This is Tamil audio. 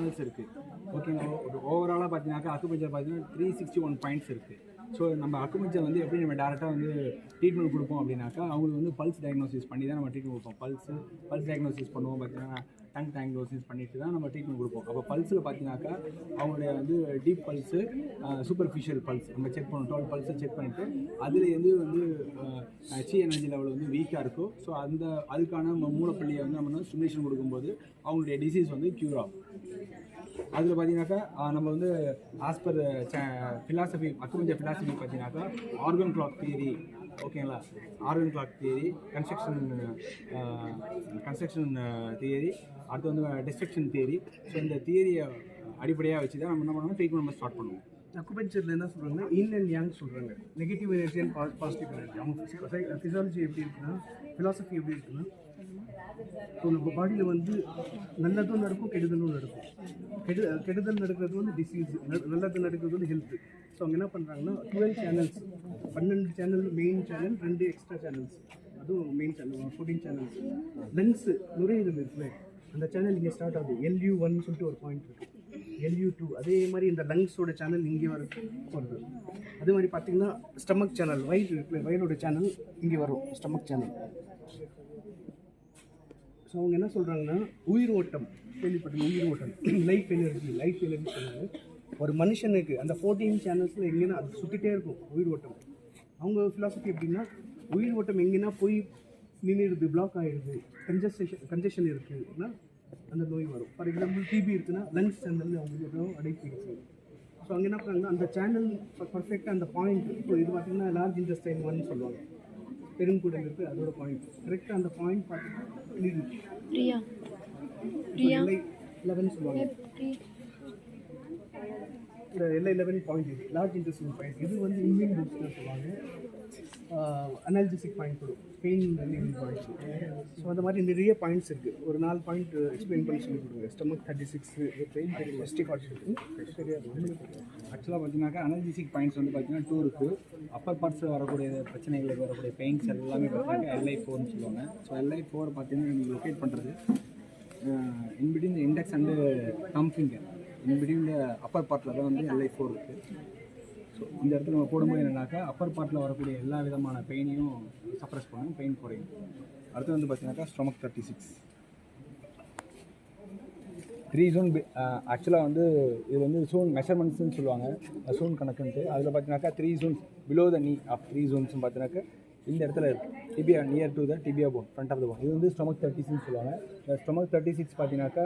சேனல்ஸ் இருக்குது. ஓகேங்களா? ஓவராலாக பார்த்தீங்கன்னாக்கா அக்குபஞ்சர் பார்த்தீங்கன்னா 361 பாயிண்ட்ஸ் இருக்குது. ஸோ நம்ம அக்குபஞ்சர் வந்து எப்படி நம்ம டேரெக்டாக வந்து ட்ரீட்மெண்ட் கொடுப்போம் அப்படின்னாக்கா அவங்களுக்கு வந்து பல்ஸ் டயக்னோசிஸ் பண்ணி தான் நம்ம ட்ரீட்மெண்ட் கொடுப்போம். பல்ஸ் டயக்னோசிஸ் பண்ணுவோம். பார்த்தீங்கன்னா டங் டயக்னோசிஸ் பண்ணிட்டு தான் நம்ம ட்ரீட்மெண்ட் கொடுப்போம். அப்போ பல்ஸில் பார்த்தீங்கன்னாக்கா அவங்களுடைய வந்து டீப் பல்ஸு, சூப்பர்ஃபிஷியல் பல்ஸ் நம்ம செக் பண்ணுவோம். 12 பல்ஸை செக் பண்ணிவிட்டு அதுலேருந்து வந்து சி எனர்ஜி லெவல் வந்து வீக்காக இருக்கும். ஸோ அதுக்கான மூலப்பள்ளியை வந்து நம்ம ஸ்டிமுலேஷன் கொடுக்கும்போது அவங்களுடைய டிசீஸ் வந்து க்யூர் ஆகும். அதில் பார்த்தீங்கன்னாக்கா நம்ம வந்து as per philosophy acupuncture philosophy பார்த்தீங்கன்னாக்கா ஆர்கன் கிளாக் தியரி, ஓகேங்களா? Organ clock theory, construction theory, அடுத்து வந்து டிஸ்ட்ரக்ஷன் தியரி. ஸோ இந்த தியரியை அடிப்படையாக வச்சு தான் நம்ம என்ன பண்ணுவோம், ட்ரீட்மெண்ட் நம்ம ஸ்டார்ட் பண்ணுவோம். அக்குபஞ்சரில் என்ன சொல்கிறாங்கன்னா இன் அண்ட் யாங் சொல்கிறாங்க. Negative energy and positive energy. அவங்க ஃபிசியாலஜி எப்படி இருக்குன்னா, ஃபிலாசபி எப்படி இருக்குன்னா, ஸோ நம்ம பாடியில் வந்து நல்லதும் நடக்கும், கெடுதலும் நடக்கும். கெடுதல் நடக்கிறது வந்து டிசீஸ், நல்லது நடக்கிறது வந்து ஹெல்த்து. ஸோ அவங்க என்ன பண்ணுறாங்கன்னா 12 channels, 12 channel main channel, 2 extra channels, அதுவும் மெயின் சேனல் 14 சேனல்ஸ். லங்ஸு நுரையீரல் இருக்குல்ல, அந்த சேனல் இங்கே ஸ்டார்ட் ஆகுது. LU1 சொல்லிட்டு ஒரு பாயிண்ட் இருக்குது, LU2. அதே மாதிரி இந்த லங்ஸோட சேனல் இங்கே வருது. அதே மாதிரி பார்த்தீங்கன்னா ஸ்டமக் சேனல், வயிறோட சேனல் இங்கே வரும், ஸ்டமக் சேனல். ஸோ அவங்க என்ன சொல்கிறாங்கன்னா உயிர் ஓட்டம், கேள்விப்பட்ட உயிர் ஓட்டம், லைஃப் எனர்ஜி சொன்னாங்க. ஒரு மனுஷனுக்கு அந்த 14 சேனல்ஸில் எங்கேன்னா அது சுற்றிட்டே இருக்கும் உயிர் ஓட்டம். அவங்க ஃபிலாசபி எப்படின்னா, உயிர் ஓட்டம் எங்கேன்னா போய் நின்றுடுது, பிளாக் ஆகிடுது, கன்ஜெஷன் இருக்குதுன்னா அந்த நோய் வரும். ஃபார் எக்ஸாம்பிள் டிபி இருக்குன்னா லங்ஸ் சேனல் அவங்களுக்கு அடைப்பிடிச்சு. ஸோ அங்கே என்ன பண்ணாங்கன்னா அந்த சேனல் பர்ஃபெக்டாக அந்த பாயிண்ட், இப்போ இது பார்த்திங்கன்னா லார்ஜ் இன்டெஸ்டைன் 1 சொல்லுவாங்க, பெருங்குடல் இருக்குது, அதோட பாயிண்ட் கரெக்டாக அந்த பாயிண்ட் பார்த்தீங்கன்னா 11 சொல்லுவாங்க. இந்த LI11 பாயிண்ட் இது லார்ஜ் இன்டெஸ்டைன் பாயிண்ட். இது வந்து இம்யூன் பூஸ்டர் சொல்லுவாங்க, அனால்ஜிசிக் பாயிண்ட் கொடுக்கும், பெயின் ரிலீவிங் பாயிண்ட்ஸ். ஸோ அந்த மாதிரி நிறைய பாயிண்ட்ஸ் இருக்குது. ஒரு 4 பாயிண்ட் எக்ஸ்பிளைன் பண்ணி சொல்லி கொடுங்க. ஸ்டமக் 36, பெயின் தெரியும், தெரியாது. ஆக்சுவலாக பார்த்தீங்கன்னாக்கா அனால்ஜிசிக் பாயிண்ட்ஸ் வந்து பார்த்தீங்கன்னா 2 இருக்குது. அப்பர் பார்ட்ஸில் வரக்கூடிய பிரச்சனைகளுக்கு வரக்கூடிய பெயின்ஸ் எல்லாமே பார்த்தீங்கன்னா LI4ன்னு சொல்லுவாங்க. ஸோ LI4 பார்த்தீங்கன்னா நீங்கள் லொக்கேட் பண்ணுறது in between the index and thumb finger, in between the upper பார்ட்டில் தான் வந்து LI4 இருக்குது. ஸோ இந்த இடத்துல நம்ம போடும்போது என்னன்னாக்கா அப்பர் பார்ட்டில் வரக்கூடிய எல்லா விதமான பெயினையும் சப்ரஸ் பண்ணும், பெயின் குறையும். அடுத்து வந்து பார்த்தீங்கன்னாக்கா ஸ்டொமக் 36 3 ஜோன். ஆக்சுவலாக வந்து இது வந்து ஜோன் மெஷர்மெண்ட்ஸ்ன்னு சொல்லுவாங்க, ஜோன் கணக்குன்ட்டு. அதில் பார்த்தீங்கன்னாக்கா 3 ஜோன்ஸ் பிலோ த நீ ஆஃப் 3 ஜோன்ஸ்னு பார்த்தீங்கன்னாக்கா இந்த இடத்துல இருக்குது, tibia near to the tibia bone, front of the bone. இது வந்து ஸ்டொமக் 36ன்னு சொல்லுவாங்க. இந்த ஸ்டொமக் 36 பார்த்தீங்கன்னாக்கா